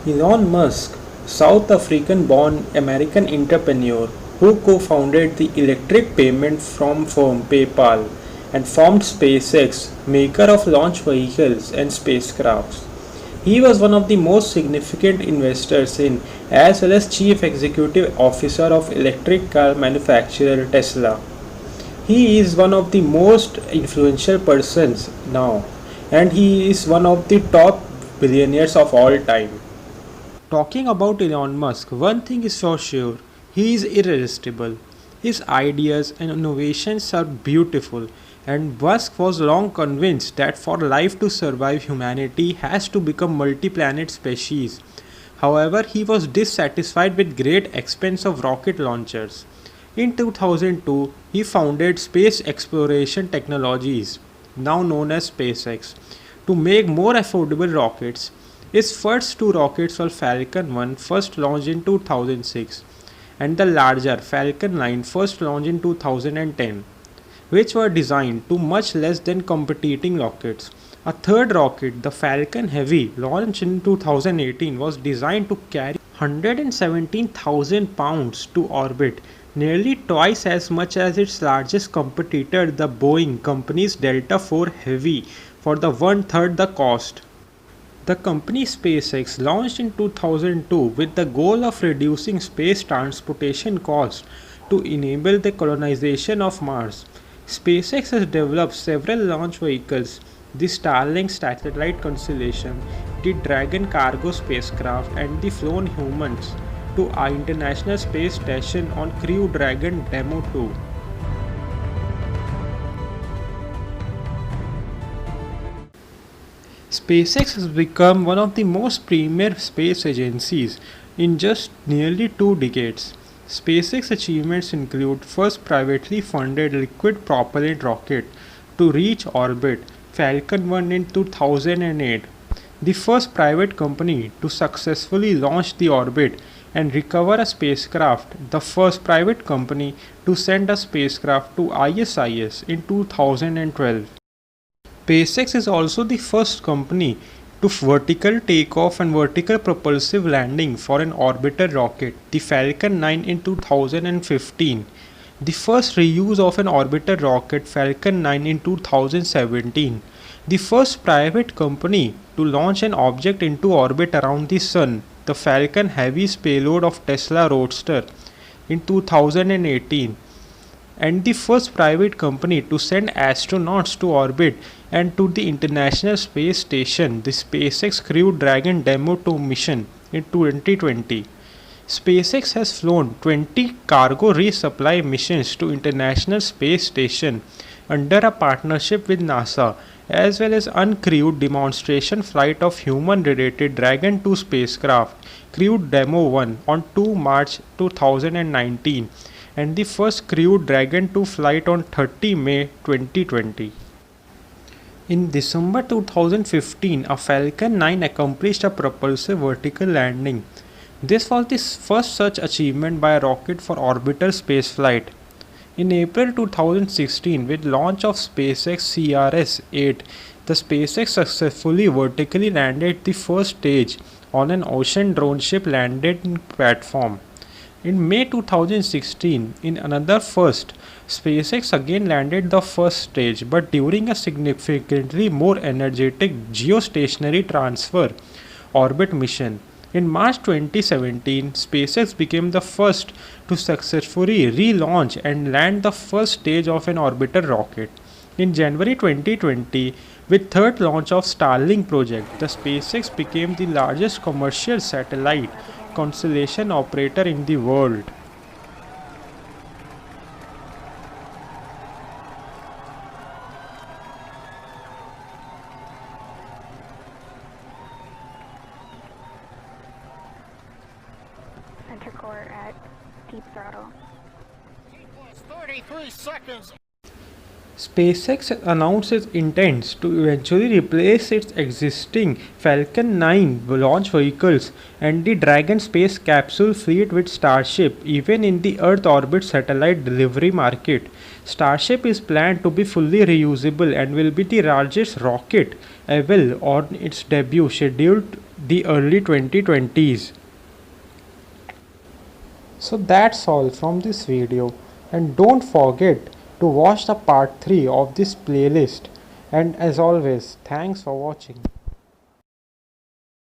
Elon Musk, South African born American entrepreneur who co founded the electric payment firm PayPal and formed SpaceX, maker of launch vehicles and spacecrafts. He was one of the most significant investors in, as well as chief executive officer of electric car manufacturer Tesla. He is one of the most influential persons now, and he is one of the top billionaires of all time. Talking about Elon Musk, one thing is for sure, he is irresistible. His ideas and innovations are beautiful, and Musk was long convinced that for life to survive, humanity has to become multi-planet species. However, he was dissatisfied with great expense of rocket launchers. In 2002, he founded Space Exploration Technologies, now known as SpaceX, to make more affordable rockets. His first two rockets were Falcon 1, first launched in 2006, and the larger Falcon 9, first launched in 2010, which were designed to much less than competing rockets. A third rocket, the Falcon Heavy, launched in 2018, was designed to carry 117,000 pounds to orbit, nearly twice as much as its largest competitor, the Boeing company's Delta IV Heavy, for the one third the cost. The company SpaceX launched in 2002 with the goal of reducing space transportation costs to enable the colonization of Mars. SpaceX has developed several launch vehicles, the Starlink satellite constellation, the Dragon cargo spacecraft, and the flown humans to our International Space Station on Crew Dragon Demo 2. SpaceX has become one of the most premier space agencies in just nearly 2 decades. SpaceX achievements include first privately funded liquid propellant rocket to reach orbit, Falcon 1 in 2008, the first private company to successfully launch the orbit and recover a spacecraft, the first private company to send a spacecraft to ISIS in 2012. SpaceX is also the first company to vertical takeoff and vertical propulsive landing for an orbiter rocket, the Falcon 9 in 2015, the first reuse of an orbiter rocket, Falcon 9 in 2017, the first private company to launch an object into orbit around the Sun, the Falcon Heavy payload of Tesla Roadster in 2018, and the first private company to send astronauts to orbit and to the International Space Station, the SpaceX Crew Dragon Demo 2 mission in 2020. SpaceX has flown 20 cargo resupply missions to International Space Station under a partnership with NASA, as well as uncrewed demonstration flight of human-related Dragon 2 spacecraft, Crew Demo 1 on 2 March 2019, and the first crewed Dragon 2 flight on 30 May 2020. In December 2015, a Falcon 9 accomplished a propulsive vertical landing. This was the first such achievement by a rocket for orbital spaceflight. In April 2016, with launch of SpaceX CRS-8, the SpaceX successfully vertically landed the first stage on an ocean drone ship landing platform. In May 2016, in another first, SpaceX again landed the first stage, but during a significantly more energetic geostationary transfer orbit mission. In March 2017, SpaceX became the first to successfully relaunch and land the first stage of an orbiter rocket. In January 2020, with third launch of Starlink project, the SpaceX became the largest commercial satellite constellation operator in the world. Center core at deep throttle. 33 seconds. SpaceX announced its intents to eventually replace its existing Falcon 9 launch vehicles and the Dragon space capsule fleet with Starship, even in the Earth orbit satellite delivery market. Starship is planned to be fully reusable and will be the largest rocket ever on its debut, scheduled the early 2020s. So that's all from this video, and don't forget to watch the part 3 of this playlist, and as always, thanks for watching.